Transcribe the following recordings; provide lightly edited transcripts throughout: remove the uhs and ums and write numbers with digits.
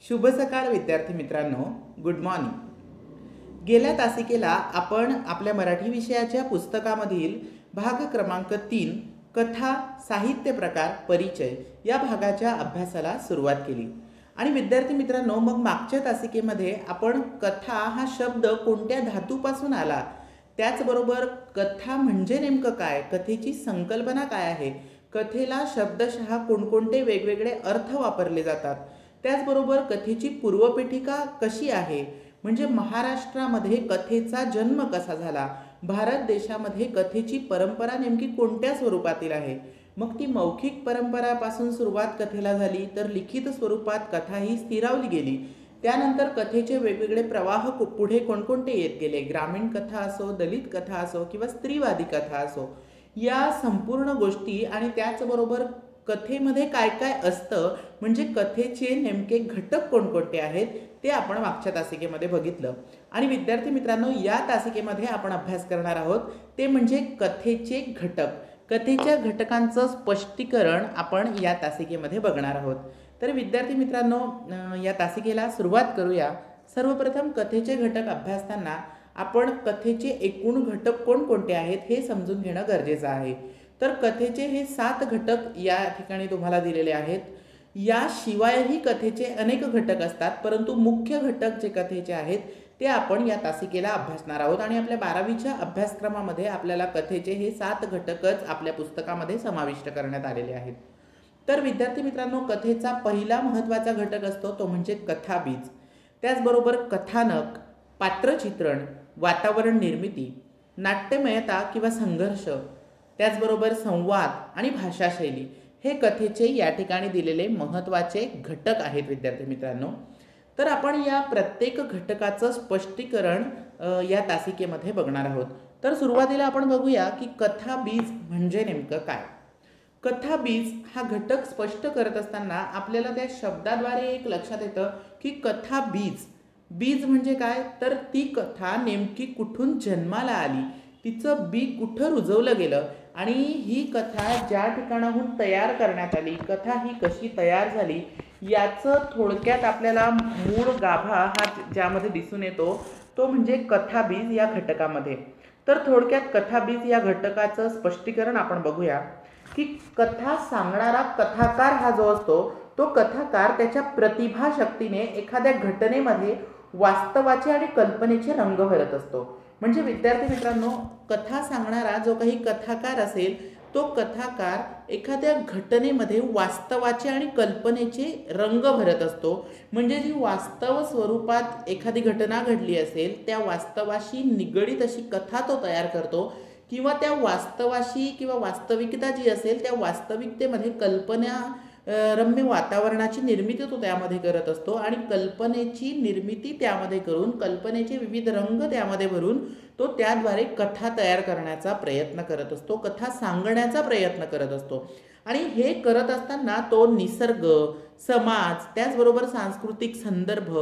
शुभ सकाळ विद्यार्थी मित्रांनो, गुड मॉर्निंग। गेल्या तासिकेला आपण आपल्या मराठी विषयाच्या पुस्तकामधील भाग क्रमांक 3 कथा साहित्य प्रकार परिचय या भागाच्या अभ्यासाला सुरुवात केली। आणि विद्यार्थी मित्रांनो, मग मागच्या तासिकेमध्ये आपण कथा हा शब्द कोणत्या धातूपासून आला, त्याचबरोबर कथा म्हणजे नेमकं काय, कथेची संकल्पना काय आहे, कथेला शब्दशः कोणकोणते वेगवेगळे अर्थ वापरले जातात, त्याचबरोबर कथेची पूर्वपीठिका कशी आहे, म्हणजे महाराष्ट्रामध्ये कथेचा जन्म कसा झाला, भारत देशामध्ये कथेची परंपरा नेमकी कोणत्या स्वरूपातील आहे, मग ती मौखिक परंपरापासून सुरुवात कथेला झाली तर लिखित स्वरूपात कथा ही स्थिरावली गेली। त्यानंतर कथेचे वेगवेगळे प्रवाह पुढे कोणकोणते येत गेले, ग्रामीण कथा असो, दलित कथा असो किंवा स्त्रीवादी कथा असो, या संपूर्ण गोष्टी आणि त्याचबरोबर कथेमध्ये काय काय असतं, म्हणजे कथेचे नेमके घटक कोणकोणते आहेत ते आपण मागच्या तासिकेमध्ये बघितलं। आणि विद्यार्थी मित्रांनो, या तासिकेमध्ये आपण अभ्यास करणार आहोत ते म्हणजे कथेचे घटक, कथेच्या घटकांचं स्पष्टीकरण आपण या तासिकेमध्ये बघणार आहोत। तर विद्यार्थी मित्रांनो, या तासिकेला सुरुवात करूया। सर्वप्रथम कथेचे घटक अभ्यासताना आपण कथेचे एकूण घटक कोणकोणते आहेत हे समजून घेणं गरजेचं आहे। तर कथेचे हे 7 घटक या ठिकाणी तुम्हाला दिलेले आहेत। याशिवायही कथेचे अनेक घटक असतात, परंतु मुख्य घटक जे कथेचे आहेत ते आपण या तासिकेला अभ्यासणार आहोत। आणि आपल्या 12वीच्या अभ्यासक्रमामध्ये आपल्याला कथेचे हे 7 घटकच आपल्या पुस्तकामध्ये समाविष्ट करण्यात आलेले आहेत। तर विद्यार्थी मित्रांनो, कथेचा पहिला महत्त्वाचा घटक असतो तो म्हणजे कथाबीज, त्याचबरोबर कथानक, पात्रचित्रण, वातावरण निर्मिती, नाट्यमयता किंवा संघर्ष, त्याचबरोबर संवाद आणि भाषाशैली हे कथेचे या ठिकाणी दिलेले महत्त्वाचे घटक आहेत विद्यार्थी मित्रांनो। तर आपण या प्रत्येक घटकाचं स्पष्टीकरण या तासिकेमध्ये बघणार आहोत। तर सुरुवातीला आपण बघूया की कथाबीज म्हणजे नेमकं काय। कथाबीज हा घटक स्पष्ट करत असताना आपल्याला त्या शब्दाद्वारे एक लक्षात येतं की कथाबीज, बीज म्हणजे काय, तर ती कथा नेमकी कुठून जन्माला आली, तिचं बी कुठं रुजवलं गेलं आणि ही कथा ज्या ठिकाणाहून तयार करण्यात आली, कथा ही कशी तयार झाली याचं थोडक्यात आपल्याला मूळ गाभा हा ज्यामध्ये दिसून येतो तो म्हणजे कथाबीज या घटकामध्ये। तर थोडक्यात कथाबीज या घटकाचं स्पष्टीकरण आपण बघूया की कथा सांगणारा कथाकार हा जो असतो तो कथाकार त्याच्या प्रतिभाशक्तीने एखाद्या घटनेमध्ये वास्तवाचे आणि कल्पनेचे रंग भरत असतो। म्हणजे विद्यार्थी मित्रांनो, कथा सांगणारा जो काही कथाकार असेल तो कथाकार एखाद्या घटनेमध्ये वास्तवाचे आणि कल्पनेचे रंग भरत असतो। म्हणजे जी वास्तव स्वरूपात एखादी घटना घडली असेल त्या वास्तवाशी निगडीत अशी कथा तो तयार करतो, किंवा त्या वास्तवाशी किंवा वास्तविकता जी असेल त्या वास्तविकतेमध्ये कल्पना रम्य वातावरणाची निर्मिती तो त्यामध्ये करत असतो आणि कल्पनेची निर्मिती त्यामध्ये करून कल्पनेचे विविध रंग त्यामध्ये भरून तो त्याद्वारे कथा तयार करण्याचा प्रयत्न करत असतो, कथा सांगण्याचा प्रयत्न करत असतो। आणि हे करत असताना तो निसर्ग, समाज, त्याचबरोबर सांस्कृतिक संदर्भ,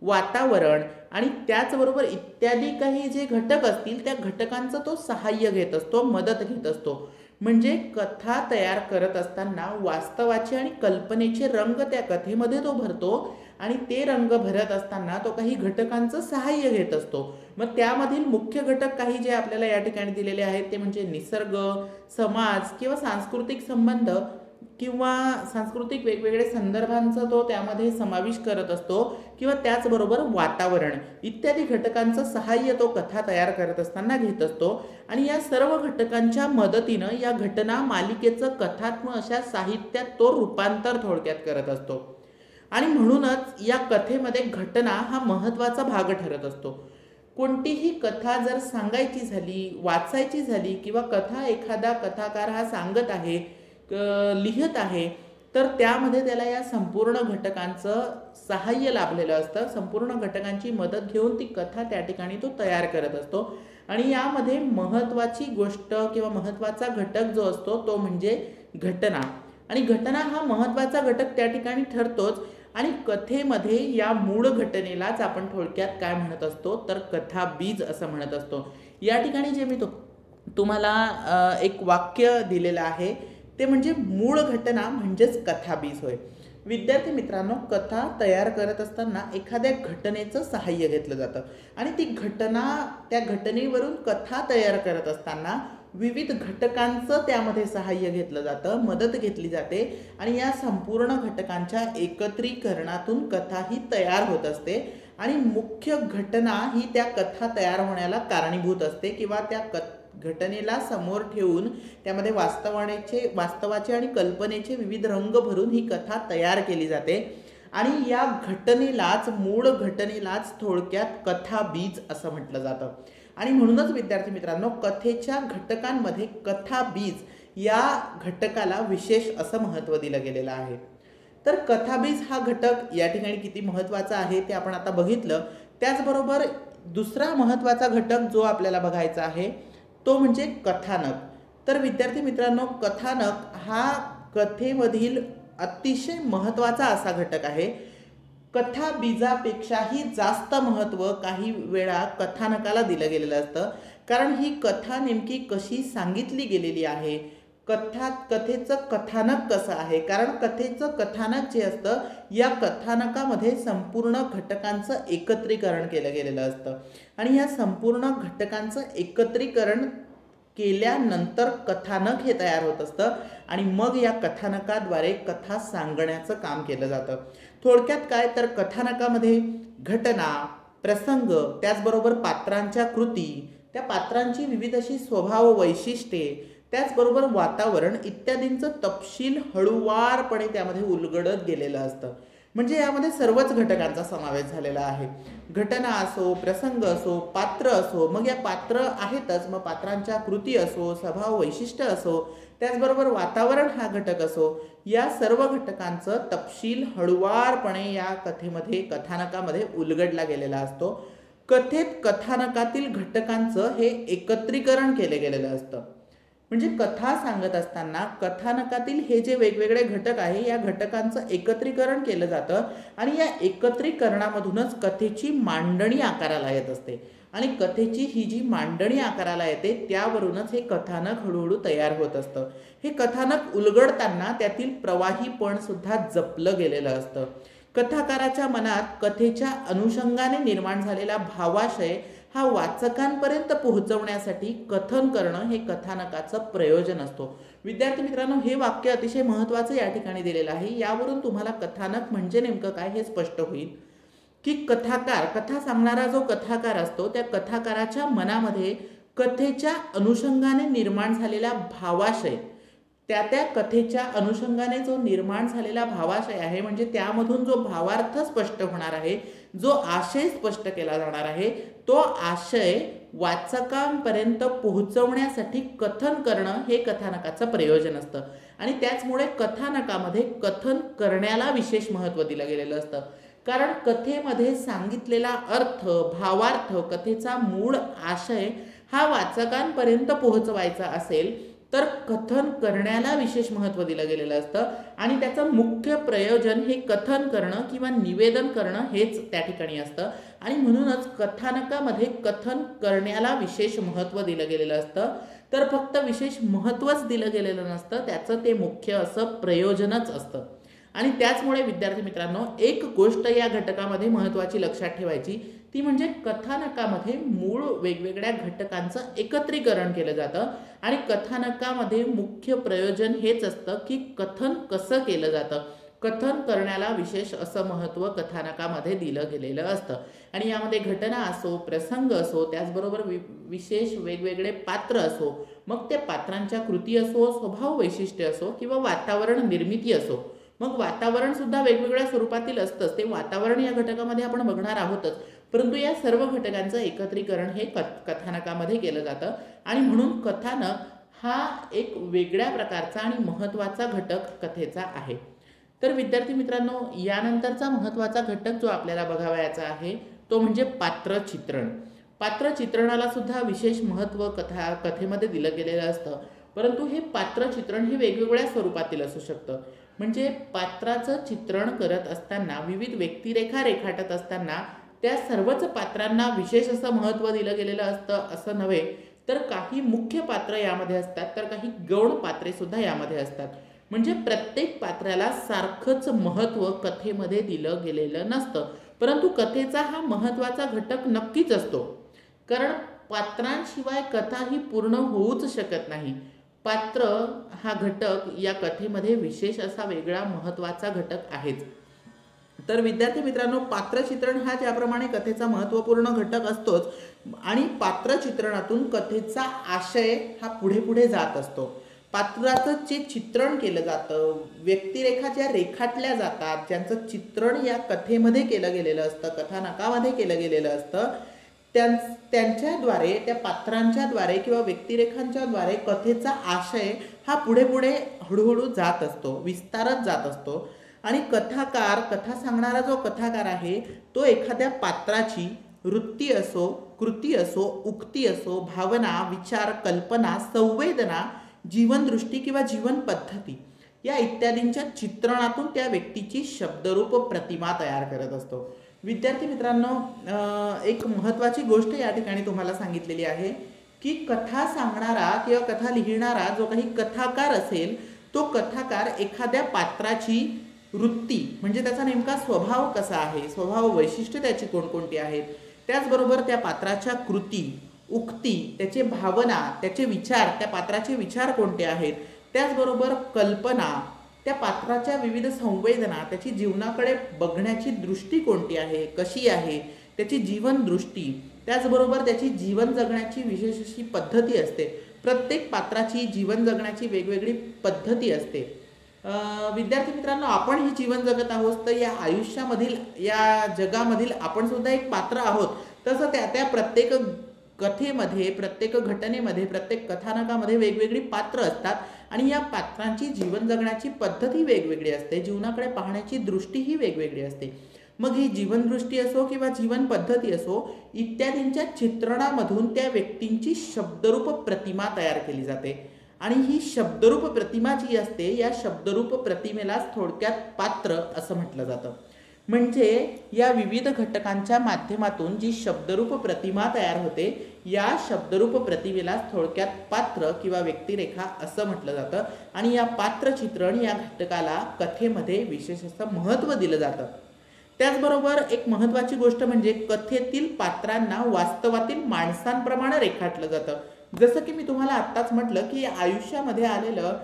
वातावरण आणि त्याचबरोबर इत्यादी काही जे घटक असतील त्या घटकांचं तो सहाय्य घेत असतो, मदत घेत असतो। म्हणजे कथा तयार करत असताना वास्तवाचे आणि कल्पनेचे रंग त्या कथेमध्ये तो भरतो आणि ते रंग भरत असताना तो काही घटकांचं सहाय्य घेत असतो। मग त्यामधील मुख्य घटक काही जे आपल्याला या ठिकाणी दिलेले आहेत ते म्हणजे निसर्ग, समाज किंवा सांस्कृतिक संबंध किंवा सांस्कृतिक वेगवेगळे संदर्भांचा तो त्यामध्ये समावेश करत असतो, किंवा त्याचबरोबर वातावरण इत्यादी घटकांचं सहाय्य तो कथा तयार करत असताना घेत असतो। आणि या सर्व घटकांच्या मदतीनं या घटना मालिकेचं कथात्मक अशा साहित्यात तो रूपांतर थोडक्यात करत असतो। आणि म्हणूनच या कथेमध्ये घटना हा महत्त्वाचा भाग ठरत असतो। कोणतीही कथा जर सांगायची झाली, वाचायची झाली, किंवा कथा एखादा कथाकार हा सांगत आहे, लिहित आहे, तर त्यामध्ये त्याला या संपूर्ण घटकांचं सहाय्य लाभलेलं असतं, संपूर्ण घटकांची मदत घेऊन ती कथा त्या ठिकाणी तो तयार करत असतो। आणि यामध्ये महत्त्वाची गोष्ट किंवा महत्त्वाचा घटक जो असतो तो म्हणजे घटना। आणि घटना हा महत्त्वाचा घटक त्या ठिकाणी ठरतोच। आणि कथेमध्ये या मूळ घटनेलाच आपण थोडक्यात काय म्हणत असतो तर कथाबीज असं म्हणत असतो। या ठिकाणी जे मी तुम्हाला एक वाक्य दिलेलं आहे ते म्हणजे मूळ घटना म्हणजेच कथाबीज होय। विद्यार्थी मित्रांनो, कथा तयार करत असताना एखाद्या घटनेचं सहाय्य घेतलं जातं आणि त्या घटनेवरून कथा तयार करत असताना विविध घटकांचं त्यामध्ये सहाय्य घेतलं जातं, मदत घेतली जाते आणि या संपूर्ण घटकांच्या एकत्रीकरणातून कथा ही तयार होत असते आणि मुख्य घटना ही त्या कथा तयार होण्याला कारणीभूत असते किंवा त्या घटनेला समोर ठेवून त्यामध्ये वास्तवाचे आणि कल्पनेचे विविध रंग भरून ही कथा तयार केली जाते आणि या मूळ घटनेलाच थोडक्यात कथा बीज असं म्हटलं जातं। आणि म्हणूनच विद्यार्थी मित्रांनो, कथेच्या घटकांमध्ये कथा बीज या घटकाला विशेष असं महत्त्व दिलं गेलेलं आहे। तर कथाबीज हा घटक या ठिकाणी किती महत्त्वाचा आहे ते आपण आता बघितलं। त्याचबरोबर दुसरा महत्त्वाचा घटक जो आपल्याला बघायचा आहे तो म्हणजे कथानक। तर विद्यार्थी मित्रांनो, कथानक हा कथेमधील अतिशय महत्त्वाचा असा घटक आहे। कथा बीजापेक्षाही जास्त महत्त्व काही वेळा कथानकाला दिलं गेलेलं असतं, कारण ही कथा नेमकी कशी सांगितली गेलेली आहे, कथेचं कथानक कसं आहे, कारण कथेचं कथानक जे असतं या कथानकामध्ये संपूर्ण घटकांचं एकत्रीकरण केलं गेलेलं असतं आणि या संपूर्ण घटकांचं एकत्रीकरण केल्यानंतर कथानक हे तयार होत असतं आणि मग या कथानकाद्वारे कथा सांगण्याचं काम केलं जातं। थोडक्यात काय तर कथानकामध्ये घटना, प्रसंग, त्याचबरोबर पात्रांच्या कृती, त्या पात्रांची विविध अशी स्वभाव वैशिष्ट्ये, त्याचबरोबर वातावरण इत्यादींचं तपशील हळूवारपणे त्यामध्ये उलगडत गेलेलं असतं। म्हणजे यामध्ये सर्वच घटकांचा समावेश झालेला आहे। घटना असो, प्रसंग असो, पात्र असो, मग या पात्र आहेतच, मग पात्रांच्या कृती असो, स्वभाव वैशिष्ट्य असो, त्याचबरोबर वातावरण हा घटक असो, या सर्व घटकांचं तपशील हळूवारपणे या कथानकामध्ये उलगडला गेलेला असतो। कथेत कथानकातील घटकांचं हे एकत्रीकरण केले गेलेलं असतं। म्हणजे कथा सांगत असताना कथानकातील हे जे वेगवेगळे घटक आहे या घटकांचं एकत्रीकरण केलं जातं आणि या एकत्रीकरणामधूनच कथेची मांडणी आकाराला येत असते आणि कथेची ही जी मांडणी आकाराला येते त्यावरूनच हे कथानक हळूहळू तयार होत असतं। हे कथानक उलगडताना त्यातील प्रवाहीपण सुद्धा जपलं गेलेलं असतं। कथाकाराच्या मनात कथेच्या अनुषंगाने निर्माण झालेला भावाशय हा वाचकांपर्यंत पोहोचवण्यासाठी कथन करणं हे कथानकाचं प्रयोजन असतो। विद्यार्थी मित्रांनो, हे वाक्य अतिशय महत्त्वाचं या ठिकाणी दिलेलं आहे। यावरून तुम्हाला कथानक म्हणजे नेमकं काय हे स्पष्ट होईल की कथा सांगणारा जो कथाकार असतो त्या कथाकाराच्या मनामध्ये कथेच्या अनुषंगाने निर्माण झालेला भावाशय, त्या कथेच्या अनुषंगाने जो निर्माण झालेला भावाशय आहे, म्हणजे त्यामधून जो भावार्थ स्पष्ट होणार आहे, जो आशय स्पष्ट केला जाणार आहे, तो आशय वाचकांपर्यंत पोहोचवण्यासाठी कथन करणं हे कथानकाचं प्रयोजन असतं आणि त्याचमुळे कथानकामध्ये कथन करण्याला विशेष महत्त्व दिलं गेलेलं असतं। कारण कथेमध्ये सांगितलेला अर्थ, भावार्थ, कथेचा मूळ आशय हा वाचकांपर्यंत पोहोचवायचा असेल तर कथन करण्याला विशेष महत्त्व दिलं गेलेलं असतं आणि त्याचं मुख्य प्रयोजन हे कथन करणं किंवा निवेदन करणं हेच त्या ठिकाणी असतं आणि म्हणूनच कथानकामध्ये कथन करण्याला विशेष महत्त्व दिलं गेलेलं असतं। तर फक्त विशेष महत्त्वच दिलं गेलेलं नसतं, त्याचं ते मुख्य असं प्रयोजनच असतं। आणि त्याचमुळे विद्यार्थी मित्रांनो, एक गोष्ट या घटकामध्ये महत्त्वाची लक्षात ठेवायची ती म्हणजे कथानकामध्ये मूळ वेगवेगळ्या घटकांचं एकत्रीकरण केलं जातं आणि कथानकामध्ये मुख्य प्रयोजन हेच असतं की कथन कसं केलं जातं। कथन करण्याला विशेष असं महत्त्व कथानकामध्ये दिलं गेलेलं असतं आणि यामध्ये घटना असो, प्रसंग असो, त्याचबरोबर विशेष वेगवेगळे पात्र असो, मग त्या पात्रांच्या कृती असो, स्वभाव वैशिष्ट्य असो किंवा वातावरण निर्मिती असो, मग वातावरण सुद्धा वेगवेगळ्या स्वरूपातील असतंच, ते वातावरण या घटकामध्ये आपण बघणार आहोतच, परंतु या सर्व घटकांचं एकत्रीकरण हे कथानकामध्ये केलं जातं आणि म्हणून कथानक हा एक वेगळ्या प्रकारचा आणि महत्त्वाचा घटक कथेचा आहे। तर विद्यार्थी मित्रांनो, यानंतरचा महत्त्वाचा घटक जो आपल्याला बघावयाचा आहे तो म्हणजे पात्रचित्रण। पात्रचित्रणाला सुद्धा विशेष महत्त्व कथेमध्ये दिलं गेलेलं असतं, परंतु हे पात्रचित्रण हे वेगवेगळ्या स्वरूपातील असू शकतं। म्हणजे पात्राचं चित्रण करत असताना, विविध व्यक्तिरेखा रेखाटत असताना त्या सर्वच पात्रांना विशेष असं महत्त्व दिलं गेलेलं असतं असं नव्हे, तर काही मुख्य पात्र यामध्ये असतात तर काही गौण पात्रे सुद्धा यामध्ये असतात। म्हणजे प्रत्येक पात्राला सारखंच महत्त्व कथेमध्ये दिलं गेलेलं नसतं, परंतु कथेचा हा महत्त्वाचा घटक नक्कीच असतो. कारण पात्रांशिवाय कथा ही पूर्ण होऊच शकत नाही. पात्र हा घटक या कथेमध्ये विशेष असा वेगळा महत्त्वाचा घटक आहेच. तर विद्यार्थी मित्रांनो, पात्रचित्रण हा ज्याप्रमाणे कथेचा महत्त्वपूर्ण घटक असतोच आणि पात्रचित्रणातून कथेचा आशय हा पुढे पुढे जात असतो. पात्राचं जे चित्रण केलं जातं, व्यक्तिरेखा ज्या रेखाटल्या जातात, ज्यांचं चित्रण या कथेमध्ये केलं गेलेलं असतं, कथानकामध्ये केलं गेलेलं असतं, त्यांच्याद्वारे, त्या पात्रांच्याद्वारे किंवा व्यक्तिरेखांच्याद्वारे कथेचा आशय हा पुढे पुढे हळूहळू जात असतो, विस्तारत जात असतो. आणि कथाकार, कथा सांगणारा जो कथाकार आहे तो एखाद्या पात्राची वृत्ती असो, कृती असो, उक्ती असो, भावना, विचार, कल्पना, संवेदना, जीवनदृष्टी किंवा जीवन पद्धती या इत्यादींच्या चित्रणातून त्या व्यक्तीची शब्दरूप प्रतिमा तयार करत असतो. विद्यार्थी मित्रांनो, एक महत्त्वाची गोष्ट या ठिकाणी तुम्हाला सांगितलेली आहे की कथा सांगणारा किंवा कथा लिहिणारा जो काही कथाकार असेल, तो कथाकार एखाद्या पात्राची वृत्ती म्हणजे त्याचा नेमका स्वभाव कसा आहे, स्वभाव वैशिष्ट्य त्याची कोणकोणती आहेत, त्याचबरोबर त्या पात्राच्या कृती, उक्ती, त्याचे भावना, त्याचे विचार, त्या पात्राचे विचार कोणते आहेत, त्याचबरोबर कल्पना, त्या पात्राच्या विविध संवेदना, त्याची जीवनाकडे बघण्याची दृष्टी कोणती आहे, कशी आहे, त्याची जीवनदृष्टी, त्याचबरोबर त्याची जीवन जगण्याची विशेष अशी पद्धती असते. प्रत्येक पात्राची जीवन जगण्याची वेगवेगळी पद्धती असते. विद्यार्थी मित्रांनो, आपण ही जीवन जगत आहोत, तर या आयुष्यामधील, या जगामधील आपण सुद्धा एक पात्र आहोत. तसं त्या प्रत्येक कथेमध्ये, प्रत्येक घटनेमध्ये, प्रत्येक कथानकामध्ये वेगवेगळी पात्र असतात आणि या पात्रांची जीवन जगण्याची पद्धती वेगवेगळी असते, जीवनाकडे पाहण्याची दृष्टी ही वेगवेगळी असते. मग ही जीवनदृष्टी असो किंवा जीवन पद्धती असो, इत्यादींच्या चित्रणामधून त्या व्यक्तींची शब्दरूप प्रतिमा तयार केली जाते. आणि ही शब्दरूप प्रतिमा जी असते, या शब्दरूप प्रतिमेलाच थोडक्यात पात्र असं म्हटलं जातं. म्हणजे या विविध घटकांच्या माध्यमातून जी शब्दरूप प्रतिमा तयार होते, या शब्दरूप प्रतिमेलाच थोडक्यात पात्र किंवा व्यक्तिरेखा असं म्हटलं जातं. आणि या पात्रचित्रण या घटकाला कथेमध्ये विशेष असं महत्त्व दिलं जातं. त्याचबरोबर एक महत्त्वाची गोष्ट म्हणजे कथेतील पात्रांना वास्तवातील माणसांप्रमाणे रेखाटलं जातं. जसं की मी तुम्हाला आत्ताच म्हटलं की आयुष्यामध्ये आलेलं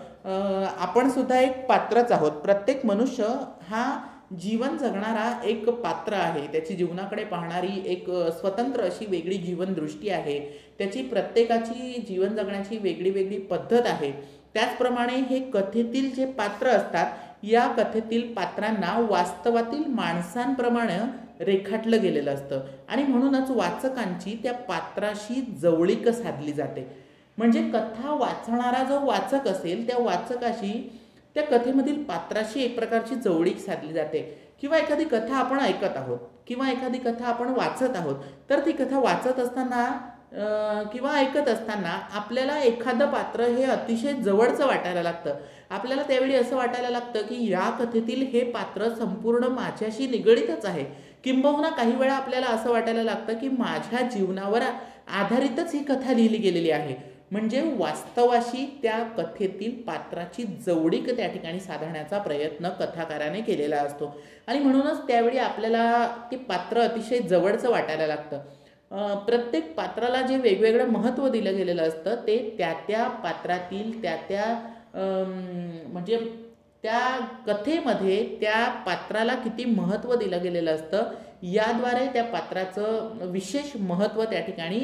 आपण सुद्धा एक पात्रच आहोत. प्रत्येक मनुष्य हा जीवन जगणारा एक पात्र आहे. त्याची जीवनाकडे पाहणारी एक स्वतंत्र अशी वेगळी जीवनदृष्टी आहे. त्याची प्रत्येकाची जीवन जगण्याची वेगळी वेगळी पद्धत आहे. त्याचप्रमाणे हे कथेतील जे पात्र असतात, या कथेतील पात्रांना वास्तवातील माणसांप्रमाणे रेखाटलं गेलेलं असतं आणि म्हणूनच वाचकांची त्या पात्राशी जवळीक साधली जाते. म्हणजे कथा वाचणारा जो वाचक असेल, त्या वाचकाशी, त्या कथेमधील पात्राशी एक प्रकारची जवळीक साधली जाते. किंवा एखादी कथा आपण ऐकत आहोत किंवा एखादी कथा आपण वाचत आहोत, तर ती कथा वाचत असताना किंवा ऐकत असताना आपल्याला एखादं पात्र हे अतिशय जवळचं वाटायला लागतं. आपल्याला त्यावेळी असं वाटायला लागतं की या कथेतील हे पात्र संपूर्ण माझ्याशी निगडीतच आहे. किंबहुना काही वेळा आपल्याला असं वाटायला लागतं की माझ्या जीवनावर आधारितच ही कथा लिहिली गेलेली आहे. म्हणजे वास्तवाशी त्या कथेतील पात्राची जवळीक त्या ठिकाणी साधण्याचा प्रयत्न कथाकाराने केलेला असतो आणि म्हणूनच त्यावेळी आपल्याला ते पात्र अतिशय जवळचं वाटायला लागतं. प्रत्येक पात्राला जे वेगवेगळं महत्त्व दिलं गेलेलं असतं, ते त्या त्या पात्रातील म्हणजे त्या कथेमध्ये त्या पात्राला किती महत्त्व दिलं गेलेलं असतं, याद्वारे त्या पात्राचं विशेष महत्त्व त्या ठिकाणी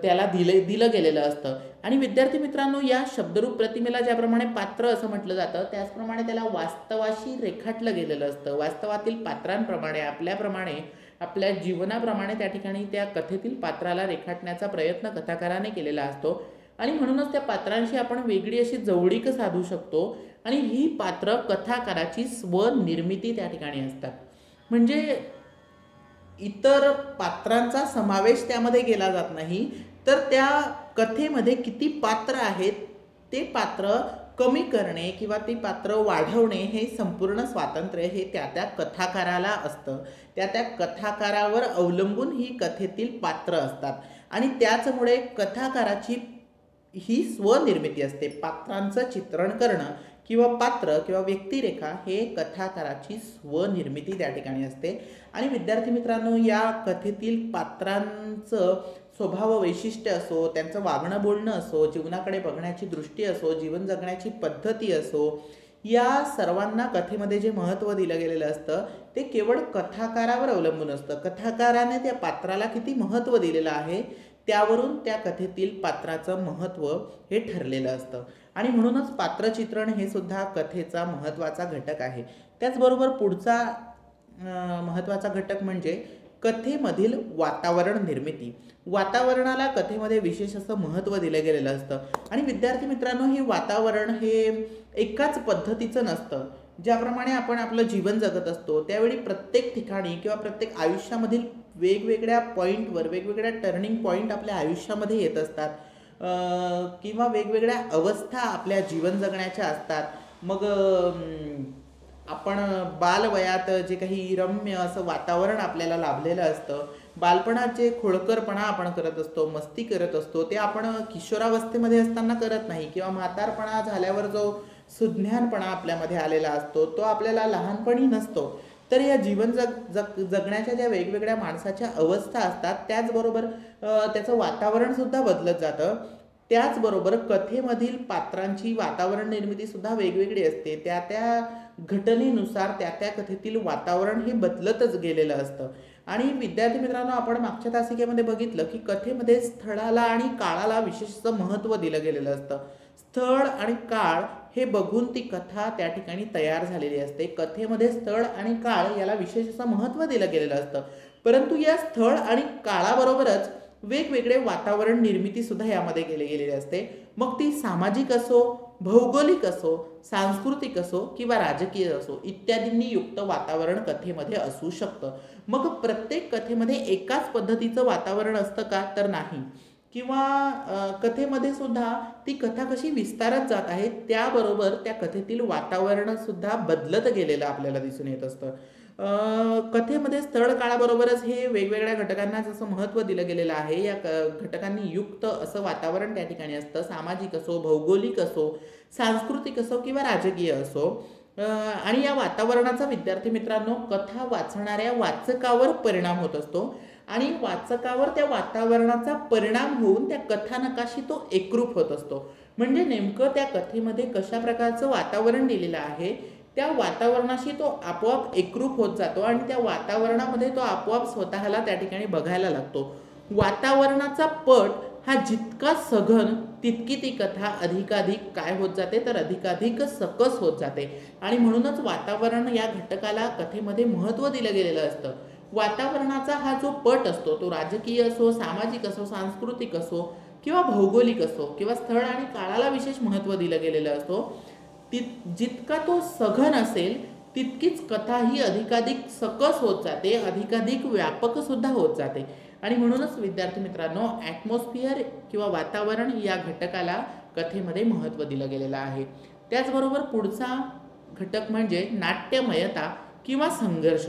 त्याला दिलं गेलेलं असतं. आणि विद्यार्थी मित्रांनो, या शब्दरूप प्रतिमेला ज्याप्रमाणे पात्र असं म्हटलं जातं, त्याचप्रमाणे त्याला वास्तवाशी रेखाटलं गेलेलं असतं. वास्तवातील पात्रांप्रमाणे, आपल्याप्रमाणे, आपल्या जीवनाप्रमाणे त्या ठिकाणी त्या कथेतील पात्राला रेखाटण्याचा प्रयत्न कथाकाराने केलेला असतो आणि म्हणूनच त्या पात्रांशी आपण वेगळी अशी जवळीक साधू शकतो. आणि ही पात्र कथाकाराची स्वनिर्मिती त्या ठिकाणी असतात. म्हणजे इतर पात्रांचा समावेश त्यामध्ये केला जात नाही, तर त्या कथेमध्ये किती पात्र आहेत ते पात्र कमी करणे किंवा ती पात्र वाढवणे हे संपूर्ण स्वातंत्र्य हे त्या त्या कथाकाराला असतं. त्या त्या कथाकारावर अवलंबून ही कथेतील पात्र असतात आणि त्याचमुळे कथाकाराची ही स्वनिर्मिती असते. पात्रांचं चित्रण करणं किंवा पात्र किंवा व्यक्तिरेखा हे कथाकाराची स्वनिर्मिती त्या ठिकाणी असते. आणि विद्यार्थी मित्रांनो, या कथेतील पात्रांचं स्वभाव वैशिष्ट्य असो, त्यांचं वागणं बोलणं असो, जीवनाकडे बघण्याची दृष्टी असो, जीवन जगण्याची पद्धती असो, या सर्वांना कथेमध्ये जे महत्त्व दिलं गेलेलं असतं ते केवळ कथाकारावर अवलंबून असतं. कथाकाराने त्या पात्राला किती महत्त्व दिलेलं आहे त्यावरून त्या कथेतील पात्राचं महत्त्व हे ठरलेलं असतं. आणि म्हणूनच पात्रचित्रण हे सुद्धा कथेचा महत्त्वाचा घटक आहे. त्याचबरोबर पुढचा महत्त्वाचा घटक म्हणजे कथेमधील वातावरण निर्मिती. वातावरणाला कथेमध्ये विशेष असं महत्त्व दिलं गेलेलं असतं. आणि विद्यार्थी मित्रांनो, हे वातावरण हे एकाच पद्धतीचं नसतं. ज्याप्रमाणे आपण आपलं जीवन जगत असतो त्यावेळी प्रत्येक ठिकाणी किंवा प्रत्येक आयुष्यामधील वेगवेगळ्या पॉईंटवर वेगवेगळ्या टर्निंग पॉईंट आपल्या आयुष्यामध्ये येत असतात, किंवा वेगवेगळ्या अवस्था आपल्या जीवन जगण्याच्या असतात. मग आपण बालवयात जे काही रम्य असं वातावरण आपल्याला लाभलेलं असतं, बालपणात जे खोडकरपणा आपण करत असतो, मस्ती करत असतो, ते आपण किशोरावस्थेमध्ये असताना करत नाही, किंवा म्हातारपणा झाल्यावर जो सुज्ञानपणा आपल्यामध्ये आलेला असतो तो आपल्याला लहानपणी नसतो. तर या जीवन जगण्याच्या ज्या वेगवेगळ्या माणसाच्या अवस्था असतात त्याचबरोबर त्याचं वातावरण सुद्धा बदलत जातं. त्याचबरोबर कथेमधील पात्रांची वातावरण निर्मिती सुद्धा वेगवेगळी असते. त्या त्या घटनेनुसार त्या त्या कथेतील वातावरण हे बदलतच गेलेलं असतं. आणि विद्यार्थी मित्रांनो, आपण मागच्या तासिकेमध्ये बघितलं की कथेमध्ये स्थळाला आणि काळाला विशेष महत्त्व दिलं गेलेलं असतं. स्थळ आणि काळ हे बघून ती कथा त्या ठिकाणी तयार झालेली असते. कथेमध्ये स्थळ आणि काळ याला विशेष असं महत्त्व दिलं गेलेलं असतं. परंतु या स्थळ आणि काळाबरोबरच वेगवेगळे वातावरण निर्मिती सुद्धा यामध्ये केली गेलेली असते. मग ती सामाजिक असो, भौगोलिक असो, सांस्कृतिक असो किंवा राजकीय असो, इत्यादींनी युक्त वातावरण कथेमध्ये असू शकतं. मग प्रत्येक कथेमध्ये एकाच पद्धतीचं वातावरण असतं का? तर नाही. किंवा कथेमध्ये सुद्धा ती कथा कशी विस्तारत जात आहे त्याबरोबर त्या कथेतील वातावरण सुद्धा बदलत गेलेलं आपल्याला दिसून येत असतं. कथेमध्ये स्थळ काळाबरोबरच हे वेगवेगळ्या घटकांना जसं महत्त्व दिलं गेलेलं आहे, या घटकांनी युक्त असं वातावरण त्या ठिकाणी असतं. सामाजिक असो, भौगोलिक असो, सांस्कृतिक असो किंवा राजकीय असो. आणि या वातावरणाचा विद्यार्थी मित्रांनो कथा वाचणाऱ्या वाचकावर परिणाम होत असतो. आणि वाचकावर त्या वातावरणाचा परिणाम होऊन त्या कथानकाशी तो एकरूप होत असतो. म्हणजे नेमकं त्या कथेमध्ये कशा प्रकारचं वातावरण दिलेलं आहे त्या वातावरणाशी तो आपोआप एकरूप होत जातो आणि त्या वातावरणामध्ये तो आपोआप स्वतःला त्या ठिकाणी बघायला लागतो. वातावरणाचा पट हा जितका सघन तितकी ती कथा अधिकाधिक काय होत जाते तर अधिकाधिक सकस होत जाते. आणि म्हणूनच वातावरण या घटकाला कथेमध्ये महत्त्व दिलं गेलेलं असतं. वातावरणाचा हा जो पट असतो तो राजकीय असो, सामाजिक असो, सांस्कृतिक असो किंवा भौगोलिक असो किंवा स्थळ आणि काळाला विशेष महत्त्व दिलं गेलेलं असतो. जितका तो सघन असेल तितकीच कथा ही अधिकाधिक सकस होत जाते, अधिकाधिक व्यापक सुद्धा होत जाते. आणि म्हणूनच विद्यार्थी मित्रांनो ॲटमॉस्फिअर किंवा वातावरण या घटकाला कथेमध्ये महत्त्व दिलं गेलेलं आहे. त्याचबरोबर पुढचा घटक म्हणजे नाट्यमयता किंवा संघर्ष.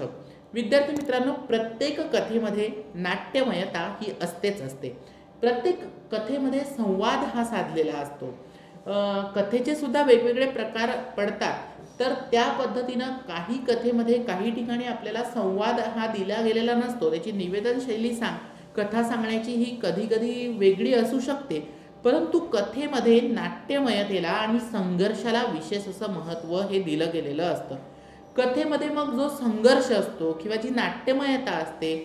विद्यार्थी मित्रांनो, प्रत्येक कथेमध्ये नाट्यमयता ही असतेच असते. प्रत्येक कथेमध्ये संवाद हा साधलेला असतो. कथेचे सुद्धा वेगवेगळे प्रकार पडतात. तर त्या पद्धतीनं काही कथेमध्ये काही ठिकाणी आपल्याला संवाद हा दिला गेलेला नसतो. त्याची निवेदन शैली कथा सांगण्याची ही कधी कधी वेगळी असू शकते. परंतु कथेमध्ये नाट्यमयतेला आणि संघर्षाला विशेष असं महत्त्व हे दिलं गेलेलं असतं. कथेमध्ये मग जो संघर्ष असतो किंवा जी नाट्यमयता असते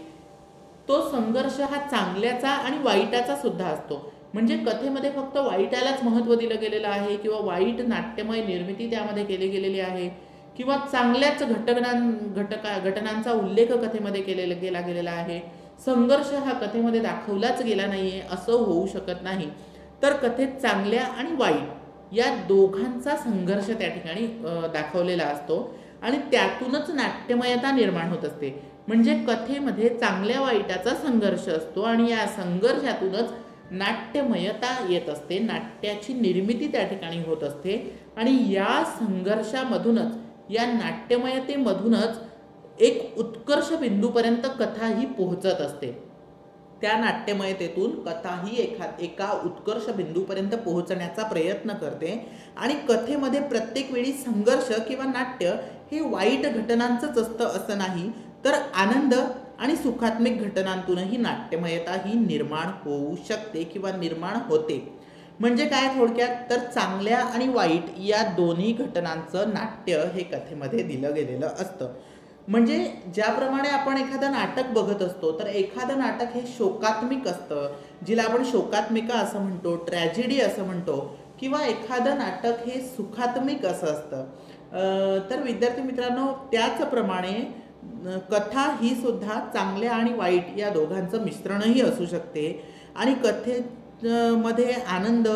तो संघर्ष हा चांगल्याचा आणि वाईटाचा सुद्धा असतो. म्हणजे कथेमध्ये फक्त वाईटालाच महत्त्व दिलं गेलेलं आहे किंवा वाईट नाट्यमय निर्मिती त्यामध्ये केली गेलेली आहे किंवा चांगल्याच घटनांचा उल्लेख कथेमध्ये केला गेलेला आहे. संघर्ष हा कथेमध्ये दाखवलाच गेला नाहीये असं होऊ शकत नाही. तर कथेत चांगल्या आणि वाईट या दोघांचा संघर्ष त्या ठिकाणी दाखवलेला असतो आणि त्यातूनच नाट्यमयता निर्माण होत असते. म्हणजे कथेमध्ये चांगल्या वाईटाचा संघर्ष असतो आणि या संघर्षातूनच नाट्यमयता येत असते, नाट्याची निर्मिती त्या ठिकाणी होत असते. आणि या संघर्षामधूनच या नाट्यमयतेमधूनच एक उत्कर्ष बिंदूपर्यंत कथा ही पोहोचत असते. त्या नाट्यमयतेतून कथा ही एका उत्कर्ष बिंदूपर्यंत पोहोचण्याचा प्रयत्न करते आणि कथेमध्ये प्रत्येक वेळी संघर्ष किंवा नाट्य हे वाईट घटनांचंच असतं असं नाही, तर आनंद आणि सुखात्मक घटनांतूनही नाट्यमयता ही निर्माण होऊ शकते किंवा निर्माण होते. म्हणजे काय थोडक्यात, तर चांगल्या आणि वाईट या दोन्ही घटनांचं नाट्य हे कथेमध्ये दिलं गेलेलं असतं. म्हणजे ज्याप्रमाणे आपण एखादं नाटक बघत असतो, तर एखादं नाटक हे शोकात्मिक असतं, जिला आपण शोकात्मिका असं म्हणतो, ट्रॅजेडी असं म्हणतो, किंवा एखादं नाटक हे सुखात्मिक असं असतं. तर विद्यार्थी मित्रांनो, त्याचप्रमाणे कथा ही सुद्धा चांगल्या आणि वाईट या दोघांचं मिश्रणही असू शकते आणि मध्ये आनंद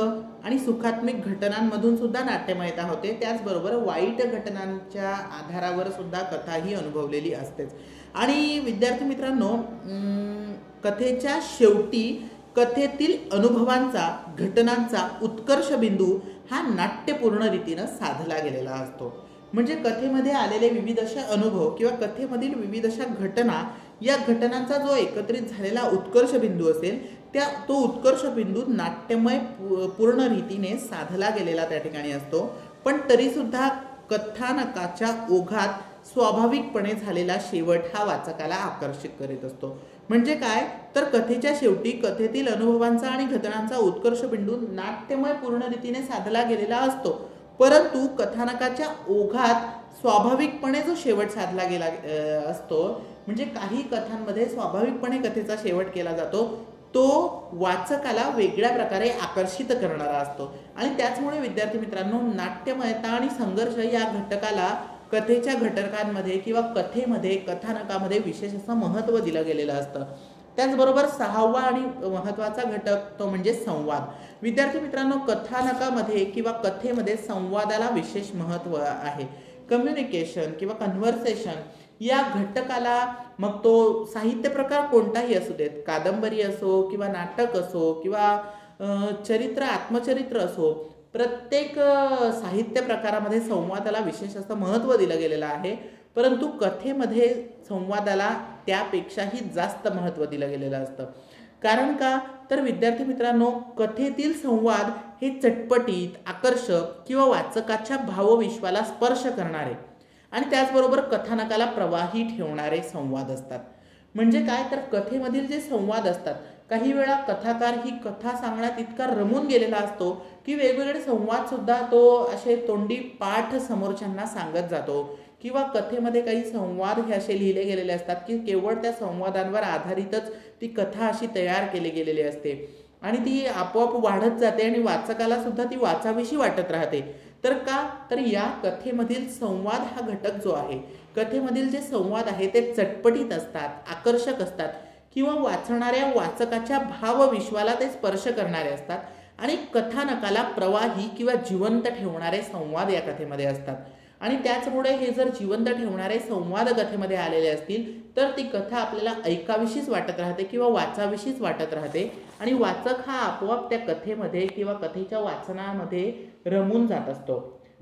आणि सुखात्मक घटनांमधून सुद्धा नाट्यमयता होते. त्याचबरोबर वाईट घटनांच्या आधारावर सुद्धा कथा ही अनुभवलेली असतेच. आणि विद्यार्थी मित्रांनो, कथेच्या शेवटी कथेतील अनुभवांचा, घटनांचा उत्कर्ष बिंदू हा नाट्यपूर्ण रीतीनं साधला गेलेला असतो. म्हणजे कथेमध्ये आलेले विविध असे अनुभव किंवा कथेमधील विविध अशा घटना, या घटनांचा जो एकत्रित झालेला उत्कर्ष बिंदू असेल, तो उत्कर्ष बिंदू नाट्यमय पूर्ण रीतीने साधला गेलेला त्या ठिकाणी असतो. पण तरीसुद्धा कथानकाच्या ओघात स्वाभाविकपणे झालेला शेवट हा वाचकाला आकर्षित करीत असतो. म्हणजे काय, तर कथेच्या शेवटी कथेतील अनुभवांचा आणि घटनांचा उत्कर्ष बिंदू नाट्यमय पूर्ण रीतीने साधला गेलेला असतो, परंतु कथानकाच्या ओघात स्वाभाविकपणे जो शेवट साधला गेला असतो, म्हणजे काही कथांमध्ये स्वाभाविकपणे कथेचा शेवट केला जातो, तो वाचकाला वेगळ्या प्रकारे आकर्षित करणारा असतो. आणि त्याचमुळे विद्यार्थी मित्रांनो, नाट्यमयता आणि संघर्ष या घटकाला कथेच्या घटकांमध्ये किंवा कथेमध्ये, कथानकामध्ये विशेष असं महत्त्व दिलं गेलेलं असतं. त्याचबरोबर 6वा आणि महत्त्वाचा घटक तो म्हणजे संवाद. विद्यार्थी मित्रांनो, कथानकामध्ये किंवा कथेमध्ये संवादाला विशेष महत्त्व आहे. कम्युनिकेशन किंवा कन्व्हर्सेशन या घटकाला, मग तो साहित्य प्रकार कोणताही असू देत, कादंबरी असो किंवा नाटक असो किंवा चरित्र, आत्मचरित्र असो, प्रत्येक साहित्य प्रकारामध्ये संवादाला विशेष असं महत्त्व दिलं गेलेलं आहे. परंतु कथेमध्ये संवादाला त्यापेक्षाही जास्त महत्त्व दिलं गेलेलं असतं. कारण का, तर विद्यार्थी मित्रांनो, कथेतील संवाद हे चटपटीत, आकर्षक किंवा वाचकाच्या भावविश्वाला स्पर्श करणारे आणि त्याचबरोबर कथानकाला प्रवाही ठेवणारे संवाद असतात. म्हणजे काय, तर कथेमधील जे संवाद असतात, काही वेळा कथाकार ही कथा सांगण्यात इतका रमून गेलेला असतो की वेगवेगळे संवाद सुद्धा तो असे तोंडी पाठ समोरच्यांना सांगत जातो. किंवा कथेमध्ये काही संवाद हे असे लिहिले गेलेले असतात की केवळ त्या संवादांवर आधारितच ती कथा अशी तयार केली गेलेली असते आणि ती आपोआप वाढत जाते आणि वाचकाला सुद्धा ती वाचावीशी वाटत राहते. तर का, तर या कथेमधील संवाद हा घटक जो आहे, कथेमधील जे संवाद आहे ते चटपटीत असतात, आकर्षक असतात किंवा वाचणाऱ्या वाचकाच्या भावविश्वाला ते स्पर्श करणारे असतात आणि कथानकाला प्रवाही किंवा जिवंत ठेवणारे संवाद या कथेमध्ये असतात. आणि त्याचमुळे हे जर जिवंत ठेवणारे संवाद कथेमध्ये आलेले असतील तर ती कथा आपल्याला ऐकावीशीच वाटत राहते किंवा वाचावीशीच वाटत राहते आणि वाचक हा आपोआप त्या कथेमध्ये किंवा कथेच्या वाचनामध्ये रमून जात असतो.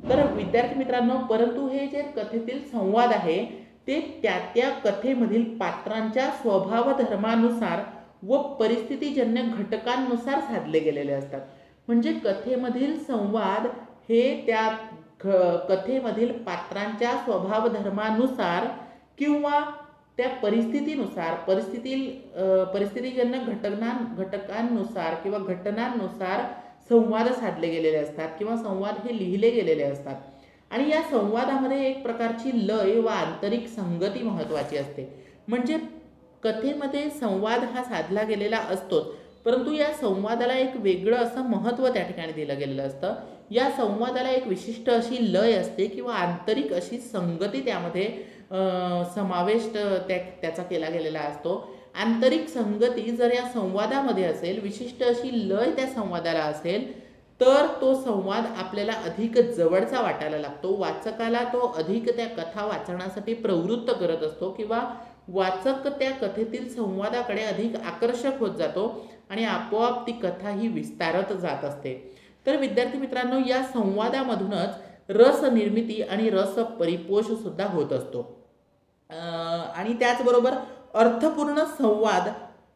तर विद्यार्थी मित्रांनो, परंतु हे जे कथेतील संवाद आहे ते त्या कथेमधील पात्रांच्या स्वभाव धर्मानुसार व परिस्थितीजन्य घटकांनुसार साधले गेलेले असतात. म्हणजे कथेमधील संवाद हे त्या कथेमधील पात्रांच्या स्वभाव धर्मानुसार किंवा त्या परिस्थितीनुसार, परिस्थितीजन्य घटकांनुसार किंवा घटनांनुसार संवाद साधले गेलेले असतात किंवा संवाद हे लिहिले गेलेले असतात. आणि या संवादामध्ये एक प्रकारची लय व आंतरिक संगती महत्त्वाची असते. म्हणजे कथेमध्ये संवाद हा साधला गेलेला असतोच, परंतु या संवादाला एक वेगळं असं महत्त्व त्या ठिकाणी दिलं गेलेलं असतं. या संवादाला एक विशिष्ट अशी लय असते किंवा आंतरिक अशी संगती त्यामध्ये समावेश त्याचा केला गेलेला असतो. आंतरिक संगती जर या संवादामध्ये असेल, विशिष्ट अशी लय त्या संवादाला असेल, तर तो संवाद आपल्याला अधिक जवळचा वाटायला लागतो. वाचकाला तो अधिक त्या कथा वाचण्यासाठी प्रवृत्त करत असतो किंवा वाचक त्या कथेतील संवादाकडे अधिक आकर्षक होत जातो आणि आपोआप ती कथा ही विस्तारत जात असते. तर विद्यार्थी मित्रांनो, या संवादामधूनच रस निर्मिती आणि रस परिपोष सुद्धा होत असतो. आणि त्याचबरोबर अर्थपूर्ण संवाद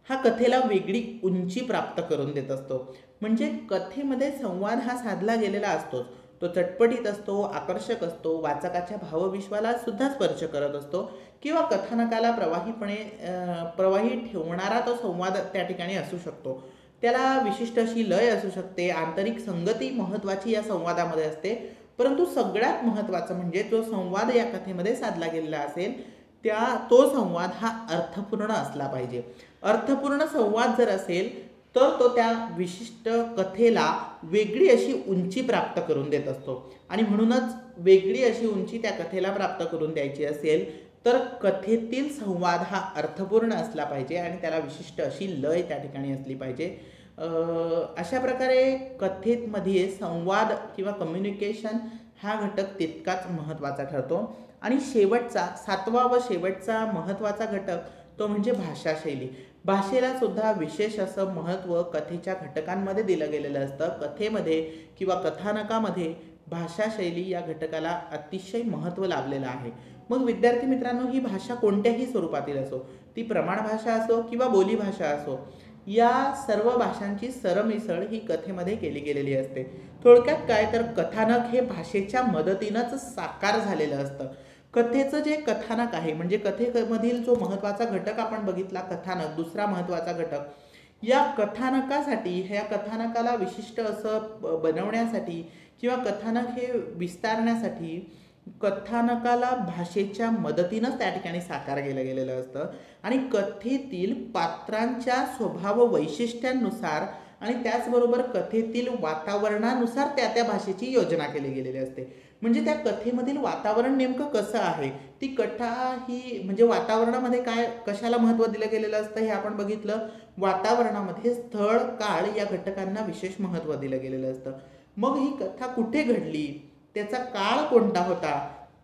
हा कथेला वेगळी उंची प्राप्त करून देत असतो. म्हणजे कथेमध्ये संवाद हा साधला गेलेला असतोच. तो चटपटीत असतो, आकर्षक असतो, वाचकाच्या भावविश्वाला सुद्धा स्पर्श करत असतो किंवा कथानकाला प्रवाही ठेवणारा तो संवाद त्या ठिकाणी असू शकतो. त्याला विशिष्ट अशी लय असू शकते, आंतरिक संगती महत्त्वाची या संवादामध्ये असते. परंतु सगळ्यात महत्त्वाचं म्हणजे जो संवाद या कथेमध्ये साधला गेलेला असेल तो संवाद हा अर्थपूर्ण असला पाहिजे. अर्थपूर्ण संवाद जर असेल तर तो त्या विशिष्ट कथेला वेगळी अशी उंची प्राप्त करून देत असतो. आणि म्हणूनच वेगळी अशी उंची त्या कथेला प्राप्त करून द्यायची असेल तर कथेतील संवाद हा अर्थपूर्ण असला पाहिजे आणि त्याला विशिष्ट अशी लय त्या ठिकाणी असली पाहिजे. अशा प्रकारे कथेमध्ये संवाद किंवा कम्युनिकेशन हा घटक तितकाच महत्त्वाचा ठरतो. आणि सातवा व शेवटचा महत्त्वाचा घटक तो म्हणजे भाषाशैली. भाषेला सुद्धा विशेष असं महत्त्व कथेच्या घटकांमध्ये दिलं गेलेलं असतं. कथेमध्ये किंवा कथानकामध्ये भाषाशैली या घटकाला अतिशय महत्त्व लाभलेलं आहे. मग विद्यार्थी मित्रांनो, ही भाषा कोणत्याही स्वरूपातील असो, ती प्रमाण भाषा असो किंवा बोलीभाषा असो, या सर्व भाषांची सरमिसळ ही कथेमध्ये केली गेलेली असते. थोडक्यात काय तर कथानक हे भाषेच्या मदतीनंच साकार झालेलं असतं. कथेचं जे कथानक आहे म्हणजे कथेमधील जो महत्त्वाचा घटक आपण बघितला कथानक, दुसरा महत्त्वाचा घटक, या कथानकाला विशिष्ट असं बनवण्यासाठी किंवा कथानक हे विस्तारण्यासाठी कथानकाला भाषेच्या मदतीनंच त्या ठिकाणी साकार केलं गेलेलं असतं. आणि कथेतील पात्रांच्या स्वभाव वैशिष्ट्यांनुसार आणि त्याचबरोबर कथेतील वातावरणानुसार त्या भाषेची योजना केली गेलेली असते. म्हणजे त्या कथेमधील वातावरण नेमकं कसं आहे, ती कथा ही म्हणजे वातावरणामध्ये कशाला महत्त्व दिलं गेलेलं असतं हे आपण बघितलं. वातावरणामध्ये स्थळ, काळ या घटकांना विशेष महत्त्व दिलं गेलेलं असतं. मग ही कथा कुठे घडली, त्याचा काळ कोणता होता,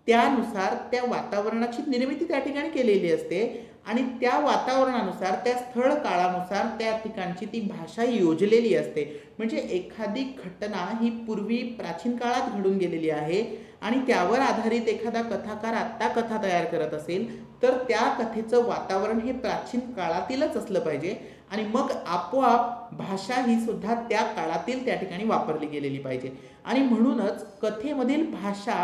त्यानुसार त्या वातावरणाची निर्मिती त्या ठिकाणी केलेली असते आणि त्या वातावरणानुसार, त्या स्थळ काळानुसार त्या ठिकाणची ती भाषा योजलेली असते. म्हणजे एखादी घटना ही पूर्वी प्राचीन काळात घडून गेलेली आहे आणि त्यावर आधारित एखादा कथाकार आत्ता कथा तयार करत असेल तर त्या कथेचं वातावरण हे प्राचीन काळातीलच असलं पाहिजे आणि मग आपोआप भाषा ही सुद्धा त्या काळातील त्या ठिकाणी वापरली गेलेली पाहिजे. आणि म्हणूनच कथेमधील भाषा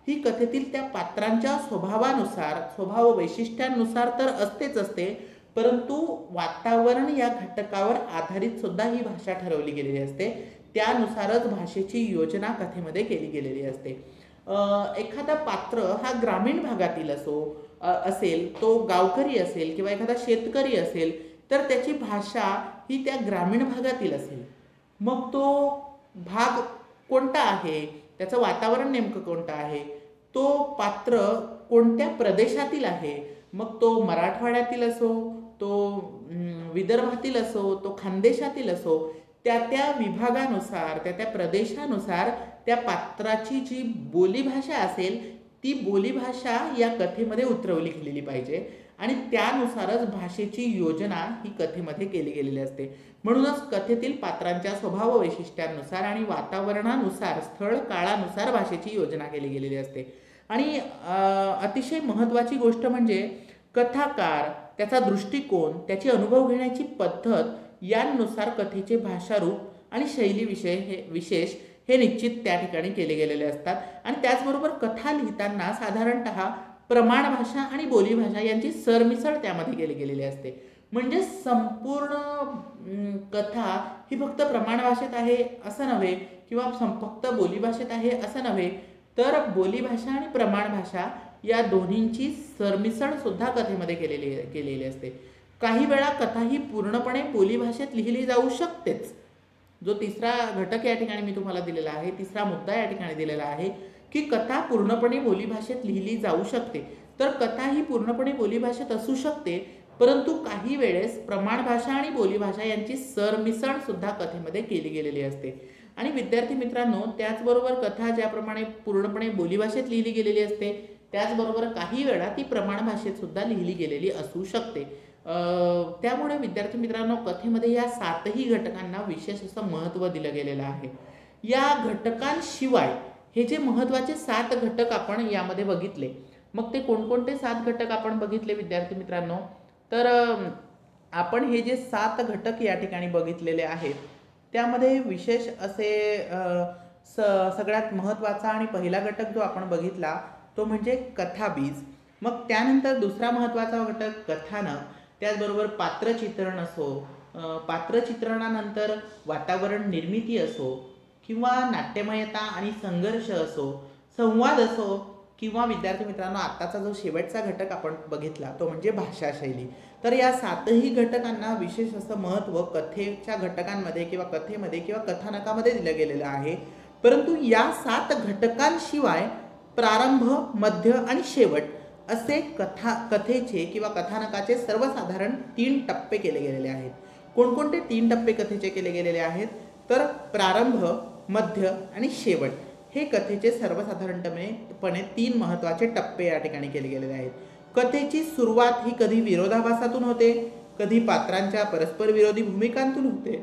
ही कथेतील त्या पात्रांच्या स्वभाव वैशिष्ट्यांनुसार तर असतेच असते, परंतु वातावरण या घटकावर आधारित सुद्धा ही भाषा ठरवली गेलेली असते. त्यानुसारच भाषेची योजना कथेमध्ये केली गेलेली असते. एखादा पात्र हा ग्रामीण भागातील असेल, तो गावकरी असेल किंवा एखादा शेतकरी असेल तर त्याची भाषा ही त्या ग्रामीण भागातील असेल. मग तो भाग कोणता आहे, त्याचं वातावरण नेमकं कोणतं आहे, तो पात्र कोणत्या प्रदेशातील आहे, मग तो मराठवाड्यातील असो, तो विदर्भातील असो, तो खानदेशातील असो, त्या विभागानुसार, त्या प्रदेशानुसार त्या पात्राची जी बोलीभाषा असेल ती बोलीभाषा या कथेमध्ये उतरवली गेलेली पाहिजे आणि त्यानुसारच भाषेची योजना ही कथेमध्ये केली गेलेली असते. म्हणूनच कथेतील पात्रांच्या स्वभाव वैशिष्ट्यांनुसार आणि वातावरणानुसार, स्थळ काळानुसार भाषेची योजना केली गेलेली असते. आणि अतिशय महत्त्वाची गोष्ट म्हणजे कथाकार, त्याचा दृष्टिकोन, त्याची अनुभव घेण्याची पद्धत यांनुसार कथेचे भाषारूप आणि शैली विशेष हे निश्चित त्या ठिकाणी केले गेलेले असतात. आणि त्याचबरोबर कथा लिहिताना साधारणतः प्रमाण भाषा आणि बोलीभाषा यांची सरमिसळ त्यामध्ये केली गेलेली असते. म्हणजे संपूर्ण कथा ही फक्त प्रमाण भाषेत आहे असं नव्हे किंवा फक्त बोलीभाषेत आहे असं नव्हे, तर बोलीभाषा आणि प्रमाण भाषा या दोन्हींची सरमिसळ सुद्धा कथेमध्ये केलेली असते. काही वेळा कथा ही पूर्णपणे बोलीभाषेत लिहिली जाऊ शकतेच. जो तिसरा घटक या ठिकाणी मी तुम्हाला दिलेला आहे, तिसरा मुद्दा या ठिकाणी दिलेला आहे की कथा पूर्णपणे बोलीभाषेत लिहिली जाऊ शकते. तर कथा ही पूर्णपणे बोलीभाषेत असू शकते, परंतु काही वेळेस प्रमाण भाषा आणि बोलीभाषा यांची सरमिसळ सुद्धा कथेमध्ये केली गेलेली असते. आणि विद्यार्थी मित्रांनो, त्याचबरोबर कथा ज्याप्रमाणे पूर्णपणे बोलीभाषेत लिहिली गेलेली असते, त्याचबरोबर काही वेळा ती प्रमाण भाषेत सुद्धा लिहिली गेलेली असू शकते. त्यामुळे विद्यार्थी मित्रांनो, कथेमध्ये या 7ही घटकांना विशेष असं महत्त्व दिलं गेलेलं आहे. या घटकांशिवाय हे जे महत्त्वाचे 7 घटक आपण यामध्ये बघितले, मग ते कोणकोणते 7 घटक आपण बघितले विद्यार्थी मित्रांनो, तर आपण हे जे 7 घटक या ठिकाणी बघितलेले आहेत त्यामध्ये विशेष असे सगळ्यात महत्त्वाचा आणि पहिला घटक जो आपण बघितला तो म्हणजे कथाबीज। मग त्यानंतर दुसरा महत्त्वाचा घटक कथानक, त्याचबरोबर पात्रचित्रण असो, पात्रचित्रणानंतर वातावरण निर्मिती असो किंवा नाट्यमयता आणि संघर्ष असो, संवाद असो किंवा विद्यार्थी मित्रांनो आत्ताचा जो शेवटचा घटक आपण बघितला तो म्हणजे भाषाशैली। तर या 7ही घटकांना विशेष असं महत्त्व कथेच्या घटकांमध्ये किंवा कथेमध्ये किंवा कथानकामध्ये दिलं गेलेलं आहे। परंतु या 7 घटकांशिवाय प्रारंभ, मध्य आणि शेवट असे कथेचे किंवा कथानकाचे सर्वसाधारण 3 टप्पे केले गेलेले आहेत। कोणकोणते 3 टप्पे कथेचे केले गेलेले आहेत? तर प्रारंभ, मध्य आणि शेवट हे कथेचे सर्वसाधारणपणे 3 महत्त्वाचे टप्पे या ठिकाणी केले गेलेले आहेत। कथेची सुरुवात ही कधी विरोधाभासातून होते, कधी पात्रांच्या परस्पर विरोधी भूमिकांतून होते,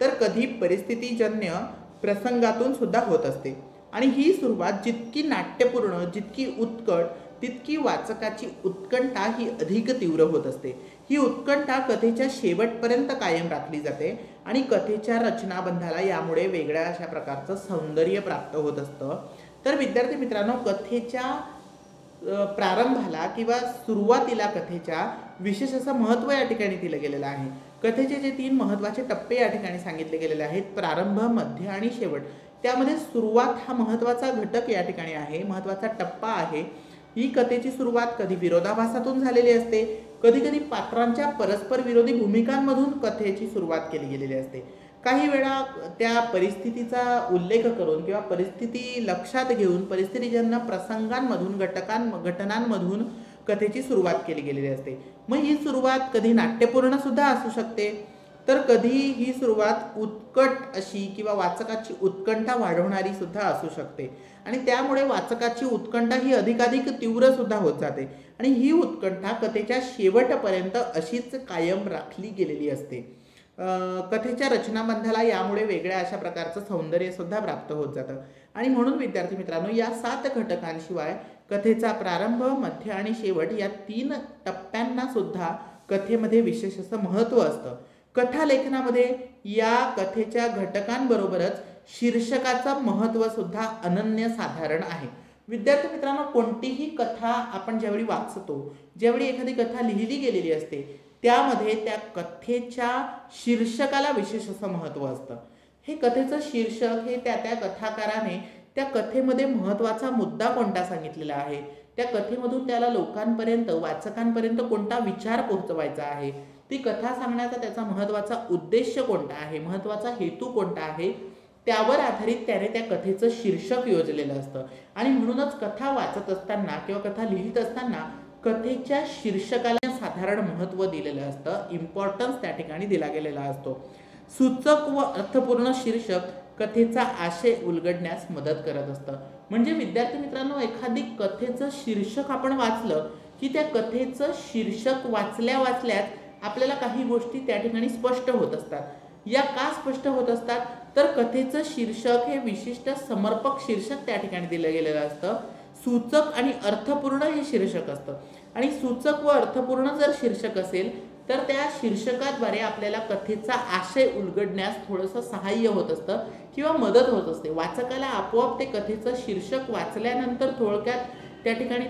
तर कधी परिस्थितीजन्य प्रसंगातून सुद्धा होत असते। आणि ही सुरुवात जितकी नाट्यपूर्ण, जितकी उत्कट, तितकी वाचकाची उत्कंठा ही अधिक तीव्र होत असते। ही उत्कंठा कथेच्या शेवटपर्यंत कायम राखली जाते आणि कथेच्या रचनाबंधाला यामुळे वेगळ्या अशा प्रकारचं सौंदर्य प्राप्त होत असतं। तर विद्यार्थी मित्रांनो, कथेच्या प्रारंभाला किंवा सुरुवातीला कथेच्या विशेष असं महत्त्व या ठिकाणी दिलं गेलेलं आहे। कथेचे जे 3 महत्त्वाचे टप्पे या ठिकाणी सांगितले गेलेले आहेत, प्रारंभ, मध्य आणि शेवट, त्यामध्ये सुरुवात हा महत्त्वाचा घटक या ठिकाणी आहे, महत्त्वाचा टप्पा आहे। ही कथेची सुरुवात कधी विरोधाभासातून झालेली असते, कधी कधी पात्रांच्या परस्पर विरोधी भूमिकांमधून कथेची सुरुवात केली गेलेली असते। काही वेळा त्या परिस्थितीचा उल्लेख करून किंवा परिस्थिती लक्षात घेऊन परिस्थितीजन्य प्रसंगांमधून, घटनांमधून कथेची सुरुवात केली गेलेली असते। मग ही सुरुवात कधी नाट्यपूर्ण सुद्धा असू शकते, तर कधी ही सुरुवात उत्कट अशी किंवा वाचकाची उत्कंठा वाढवणारी सुद्धा असू शकते आणि त्यामुळे वाचकाची उत्कंठा ही अधिकाधिक तीव्र सुद्धा होत जाते आणि ही उत्कंठा कथेच्या शेवटपर्यंत अशीच कायम राखली गेलेली असते। कथेच्या रचनाबंधाला यामुळे वेगळ्या अशा प्रकारचं सौंदर्य सुद्धा प्राप्त होत जातं आणि म्हणून विद्यार्थी मित्रांनो, या 7 घटकांशिवाय कथेचा प्रारंभ, मध्य आणि शेवट या 3 टप्प्यांना सुद्धा कथेमध्ये विशेष असं महत्त्व असतं। कथा लेखनामध्ये या कथेच्या घटकांबरोबरच शीर्षकाचं महत्त्व सुद्धा अनन्यसाधारण आहे। विद्यार्थी मित्रांनो, कोणतीही कथा आपण ज्यावेळी वाचतो, ज्यावेळी एखादी कथा लिहिली गेलेली असते, त्यामध्ये त्या कथेच्या शीर्षकाला विशेष असं महत्त्व असतं। हे कथेचं शीर्षक हे त्या कथाकाराने त्या कथेमध्ये महत्त्वाचा मुद्दा कोणता सांगितलेला आहे, त्या कथेमधून त्याला लोकांपर्यंत, वाचकांपर्यंत कोणता विचार पोहोचवायचा आहे, ती कथा सांगण्याचा त्याचा महत्त्वाचा उद्देश कोणता आहे, महत्त्वाचा हेतू कोणता आहे, त्यावर आधारित त्याने त्या कथेचं शीर्षक योजलेलं असतं। आणि म्हणूनच कथा वाचत असताना किंवा कथा लिहित असताना कथेच्या शीर्षकाला साधारण महत्त्व दिलेलं असतं, इम्पॉर्टन्स त्या ठिकाणी दिला गेलेला असतो। सूचक व अर्थपूर्ण शीर्षक कथेचा आशय उलगडण्यास मदत करत असतं। म्हणजे विद्यार्थी मित्रांनो, एखादी कथेचं शीर्षक आपण वाचलं की त्या कथेचं शीर्षक वाचल्याच आपल्याला काही गोष्टी त्या ठिकाणी स्पष्ट होत असतात। या का स्पष्ट होत असतात? तर कथेचं शीर्षक हे विशिष्ट समर्पक शीर्षक त्या ठिकाणी दिलं गेलेलं असतं। सूचक आणि अर्थपूर्ण हे शीर्षक असतं आणि सूचक व अर्थपूर्ण जर शीर्षक असेल तर त्या शीर्षकाद्वारे आपल्याला कथेचा आशय उलगडण्यास थोडंसं सहाय्य होत असतं किंवा मदत होत असते। वाचकाला आपोआप ते कथेचं शीर्षक वाचल्यानंतर थोडक्यात त्या ठिकाणी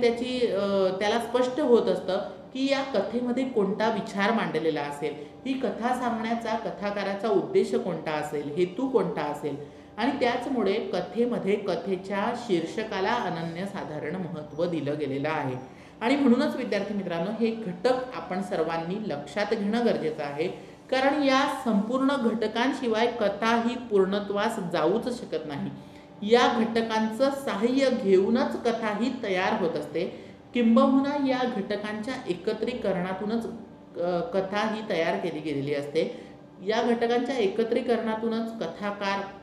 त्याला स्पष्ट होत असतं की या कथेमध्ये कोणता विचार मांडलेला असेल, ही कथा सांगण्याचा कथाकाराचा उद्देश कोणता असेल, हेतू कोणता असेल आणि त्याचमुळे कथेमध्ये कथेच्या शीर्षकाला अनन्यसाधारण महत्त्व दिलं गेलेलं आहे। आणि म्हणूनच विद्यार्थी मित्रांनो, हे घटक आपण सर्वांनी लक्षात घेणं गरजेचं आहे, कारण या संपूर्ण घटकांशिवाय कथा ही पूर्णत्वास जाऊच शकत नाही। या घटकांचं सहाय्य घेऊनच कथा ही तयार होत असते, किंबहुना या घटकांच्या एकत्रीकरणातूनच कथा ही तयार केली गेलेली असते। या घटकांच्या एकत्रीकरणातूनच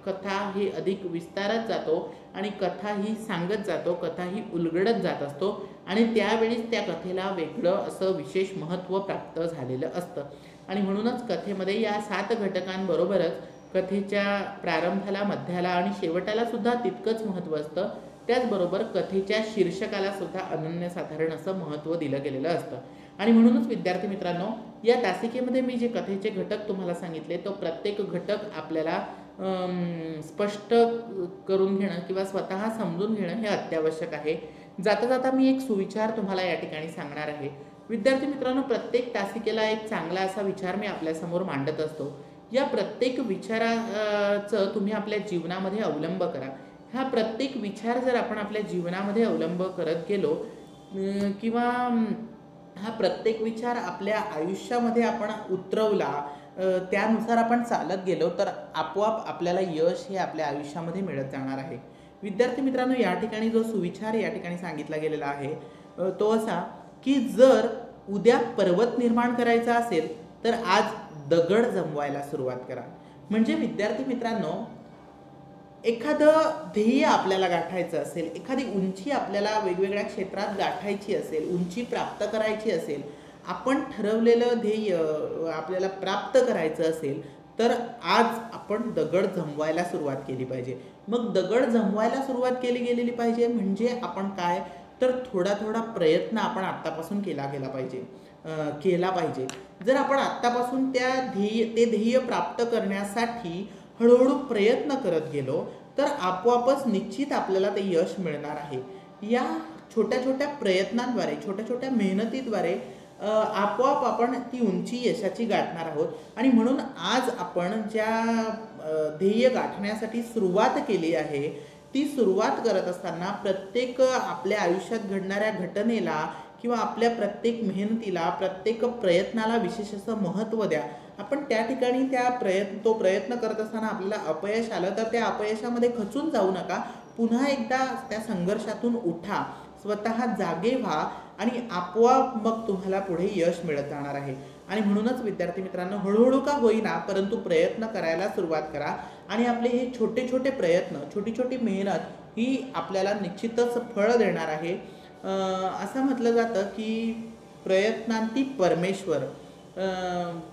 कथा ही अधिक विस्तारत जातो आणि कथा ही सांगत जातो, कथा ही उलगडत जात असतो आणि त्यावेळीच त्या कथेला वेगळं असं विशेष महत्त्व प्राप्त झालेलं असतं। आणि म्हणूनच कथेमध्ये या 7 घटकांबरोबरच कथेच्या प्रारंभाला, मध्याला आणि शेवटाला सुद्धा तितकंच महत्त्व असतं। त्याचबरोबर कथेच्या शीर्षकाला सुद्धा अनन्यसाधारण असं महत्त्व दिलं गेलेलं असतं। आणि म्हणूनच विद्यार्थी मित्रांनो, या तासिकेमध्ये मी जे कथेचे घटक तुम्हाला सांगितले तो प्रत्येक घटक आपल्याला स्पष्ट करून घेणं किंवा स्वतः समजून घेणं हे अत्यावश्यक आहे. जाता जाता मी एक सुविचार तुम्हाला या ठिकाणी सांगणार आहे. विद्यार्थी मित्रांनो, प्रत्येक तासिकेला एक चांगला असा विचार मी आपल्यासमोर मांडत असतो. या प्रत्येक विचाराचं तुम्ही आपल्या जीवनामध्ये अवलंब करा. हा प्रत्येक विचार जर आपण आपल्या जीवनामध्ये अवलंब करत गेलो किंवा हा प्रत्येक विचार आपल्या आयुष्यामध्ये आपण उतरवला, त्यानुसार आपण चालत गेलो तर आपोआप आपल्याला यश हे आपल्या आयुष्यामध्ये मिळत जाणार आहे. विद्यार्थी मित्रांनो, या ठिकाणी जो सुविचार या ठिकाणी सांगितला गेलेला आहे तो असा की जर उद्या पर्वत निर्माण करायचा असेल तर आज दगड जमवायला सुरुवात करा. म्हणजे विद्यार्थी मित्रांनो, एखादं ध्येय आपल्याला गाठायचं असेल, एखादी उंची आपल्याला वेगवेगळ्या क्षेत्रात गाठायची असेल, उंची प्राप्त करायची असेल, आपण ठरवलेलं ध्येय आपल्याला प्राप्त करायचं असेल तर आज आपण दगड जमवायला सुरुवात केली पाहिजे. मग दगड जमवायला सुरुवात केली गेलेली पाहिजे म्हणजे आपण काय तर थोडा थोडा प्रयत्न आपण आत्तापासून केला पाहिजे. जर आपण आत्तापासून ते ध्येय प्राप्त करण्यासाठी हळूहळू प्रयत्न करत गेलो तर आपोआपच निश्चित आपल्याला ते यश मिळणार आहे. या छोट्या छोट्या प्रयत्नांद्वारे, छोट्या छोट्या मेहनतीद्वारे आपोआप आपण ती उंची यशाची गाठणार आहोत. आणि म्हणून आज आपण ज्या ध्येय गाठण्यासाठी सुरुवात केली आहे ती सुरुवात करत असताना प्रत्येक आपल्या आयुष्यात घडणाऱ्या घटनेला किंवा आपल्या प्रत्येक मेहनतीला, प्रत्येक प्रयत्नाला विशेष असं महत्त्व द्या. आपण त्या ठिकाणी तो प्रयत्न करत असताना आपल्याला अपयश आलं तर त्या अपयशामध्ये खचून जाऊ नका. पुन्हा एकदा त्या संघर्षातून उठा, स्वतः जागे व्हा आणि आपोआप मग तुम्हाला पुढे यश मिळत जाणार आहे. आणि म्हणूनच विद्यार्थी मित्रांनो, हळूहळू का होईना परंतु प्रयत्न करायला सुरुवात करा. आणि आपले हे छोटे छोटे प्रयत्न, छोटी छोटी मेहनत ही आपल्याला निश्चितच फळ देणार आहे. असं म्हटलं जातं की प्रयत्नांती परमेश्वर.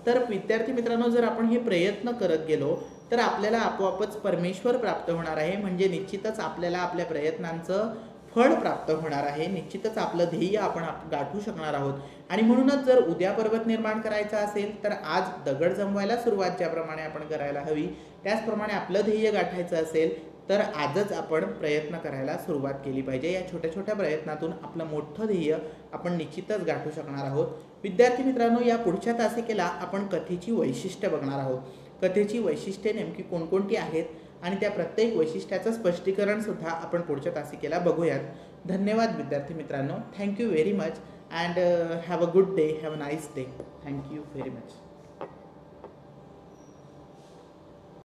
तर विद्यार्थी मित्रांनो, जर आपण हे प्रयत्न करत गेलो तर आपल्याला आपोआपच परमेश्वर प्राप्त होणार आहे. म्हणजे निश्चितच आपल्याला आपल्या प्रयत्नांचं फळ प्राप्त होणार आहे. निश्चितच आपलं ध्येय आपण गाठू शकणार आहोत. आणि म्हणूनच जर उद्या पर्वत निर्माण करायचा असेल तर आज दगड जमवायला सुरुवात ज्याप्रमाणे आपण करायला हवी त्याचप्रमाणे आपलं ध्येय गाठायचं असेल तर आजच आपण प्रयत्न करायला सुरुवात केली पाहिजे. या छोट्या छोट्या प्रयत्नातून आपलं मोठं ध्येय आपण निश्चितच गाठू शकणार आहोत. विद्यार्थी मित्रांनो, या पुढच्या तासिकेला आपण कथेची वैशिष्ट्य बघणार आहोत. कथेची वैशिष्ट्ये नेमकी कोणकोणती आहेत आणि त्या प्रत्येक वैशिष्ट्याचं स्पष्टीकरण सुद्धा आपण पुढच्या तासिकेला बघूयात. धन्यवाद विद्यार्थी मित्रांनो. Thank you very much and have a good day, have a nice day. Thank you very much.